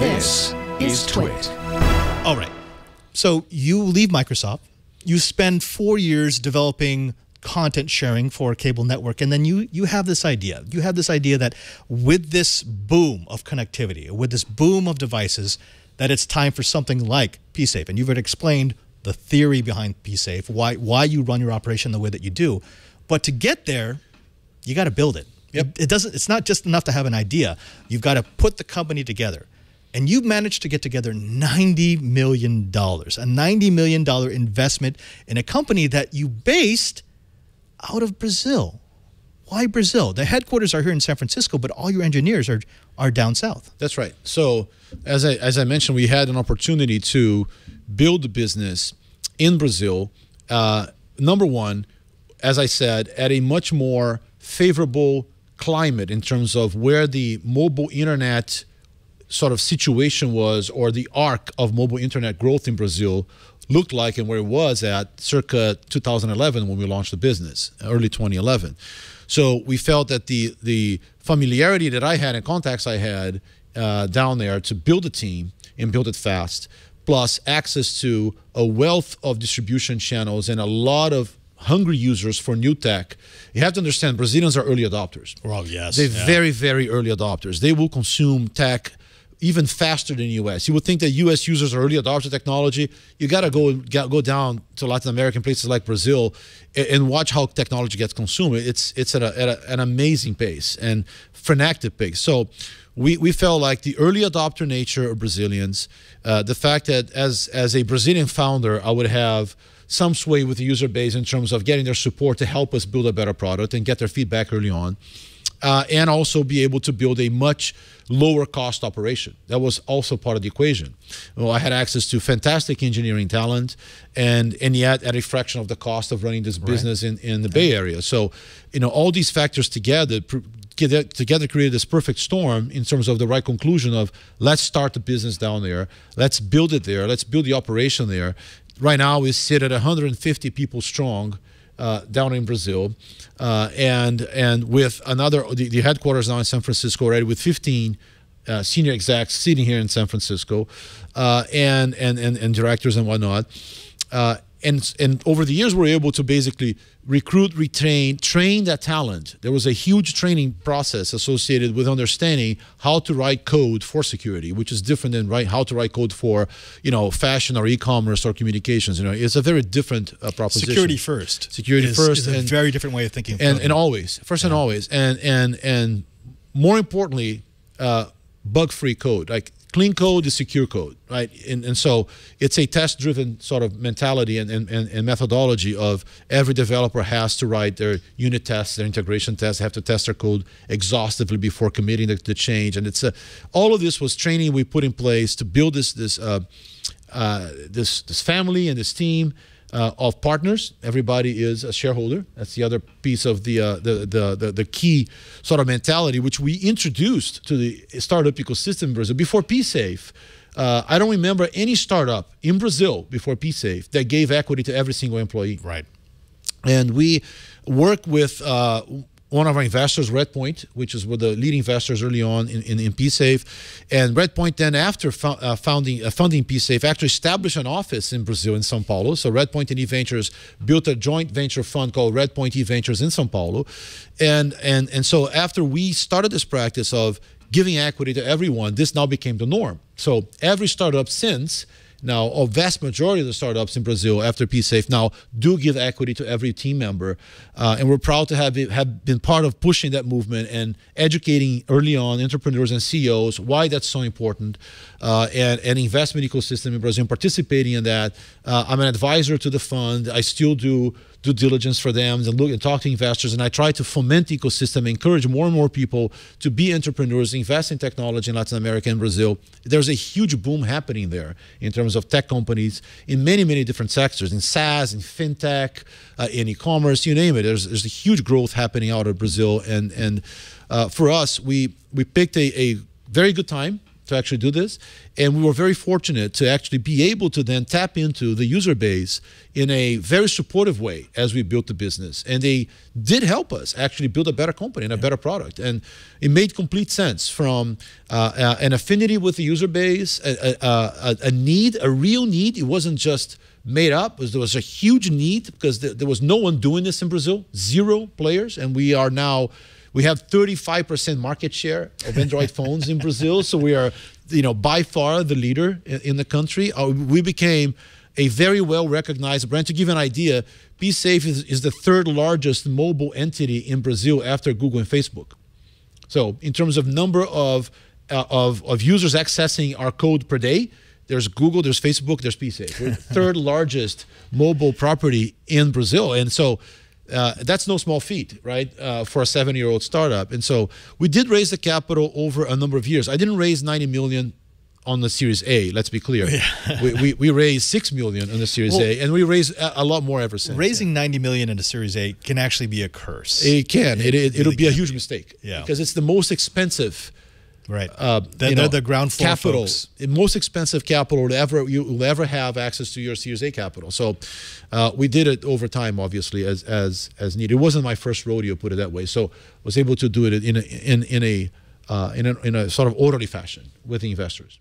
This is TWiT. All right. So you leave Microsoft. You spend 4 years developing content sharing for a cable network, and then you have this idea. You have this idea that with this boom of connectivity, with this boom of devices, that it's time for something like PSafe. And you've already explained the theory behind PSafe, why you run your operation the way that you do. But to get there, you got to build it. Yep. It's not just enough to have an idea. You've got to put the company together. And you've managed to get together $90 million, a $90 million investment in a company that you based out of Brazil. Why Brazil? The headquarters are here in San Francisco, but all your engineers are down south. That's right. So as I mentioned, we had an opportunity to build the business in Brazil. Number one, as I said, at a much more favorable climate in terms of where the mobile internet sort of situation was, or the arc of mobile internet growth in Brazil looked like, and where it was at circa 2011 when we launched the business, early 2011. So we felt that the familiarity that I had and contacts I had down there to build a team and build it fast, plus access to a wealth of distribution channels and a lot of hungry users for new tech. You have to understand, Brazilians are early adopters. Oh, yes. They're very, very early adopters. They will consume tech even faster than U.S. You would think that U.S. users are early adopter technology. You got to go down to Latin American places like Brazil and watch how technology gets consumed. It's at an amazing pace and frenetic pace. So we felt like the early adopter nature of Brazilians, the fact that as a Brazilian founder, I would have some sway with the user base in terms of getting their support to help us build a better product and get their feedback early on. And also be able to build a much lower cost operation. That was also part of the equation. Well, I had access to fantastic engineering talent, and yet at a fraction of the cost of running this business in the Bay Area. So, all these factors together created this perfect storm in terms of the right conclusion of, let's start the business down there, let's build it there, let's build the operation there. Right now we sit at 150 people strong down in Brazil, and with the headquarters now in San Francisco already, with 15 senior execs sitting here in San Francisco, and directors and whatnot. And over the years, we're able to basically recruit, retain, train that talent. There was a huge training process associated with understanding how to write code for security, which is different than how to write code for, fashion or e-commerce or communications. It's a very different proposition. Security first. Security first is a very different way of thinking. And always, first and always. And more importantly, bug-free code. Like, clean code is secure code, right? And so it's a test-driven sort of mentality and methodology of every developer has to write their unit tests, their integration tests, have to test their code exhaustively before committing the change. And it's all of this was training we put in place to build this family and this team of partners. Everybody is a shareholder. That's the other piece of the key sort of mentality, which we introduced to the startup ecosystem in Brazil. Before PSafe, I don't remember any startup in Brazil before PSafe that gave equity to every single employee. Right. And we work with one of our investors, Redpoint, which is one of the leading investors early on in PSafe. And Redpoint then, after funding PSafe, actually established an office in Brazil, in São Paulo. So Redpoint and eVentures built a joint venture fund called Redpoint eVentures in São Paulo. And so after we started this practice of giving equity to everyone, this now became the norm. So every startup since now, a vast majority of the startups in Brazil after PSafe now do give equity to every team member. And we're proud to have been part of pushing that movement and educating early on entrepreneurs and CEOs why that's so important, and investment ecosystem in Brazil, participating in that. I'm an advisor to the fund. I still do due diligence for them and look and talk to investors, and I try to foment the ecosystem, encourage more and more people to be entrepreneurs, invest in technology in Latin America and Brazil. There's a huge boom happening there in terms of tech companies in many, many different sectors, in SaaS, in fintech, in e-commerce, you name it. There's a huge growth happening out of Brazil, and for us, we picked a very good time to actually do this. And we were very fortunate to actually be able to then tap into the user base in a very supportive way as we built the business. And they did help us actually build a better company and a better product. And it made complete sense from an affinity with the user base, a need, a real need. It wasn't just made up. There was a huge need because there was no one doing this in Brazil, 0 players. And we are now, we have 35% market share of Android phones in Brazil. So we are, by far the leader in the country. We became a very well-recognized brand. To give you an idea, PSafe is the 3rd largest mobile entity in Brazil after Google and Facebook. So in terms of number of users accessing our code per day, there's Google, there's Facebook, there's PSafe. We're the 3rd largest mobile property in Brazil. And so that's no small feat, right, for a 7-year-old startup. And so we did raise the capital over a number of years. I didn't raise 90 million on the Series A, let's be clear. Yeah. we raised 6 million on the Series A, and we raised a lot more ever since. Raising 90 million into Series A can actually be a curse. It can. It'll really be a huge mistake. Yeah. Because it's the most expensive. Right. They're the ground floor capital, folks. The most expensive capital you will ever have access to your Series A capital. So we did it over time, obviously, as needed. It wasn't my first rodeo, put it that way. So was able to do it in a sort of orderly fashion with the investors.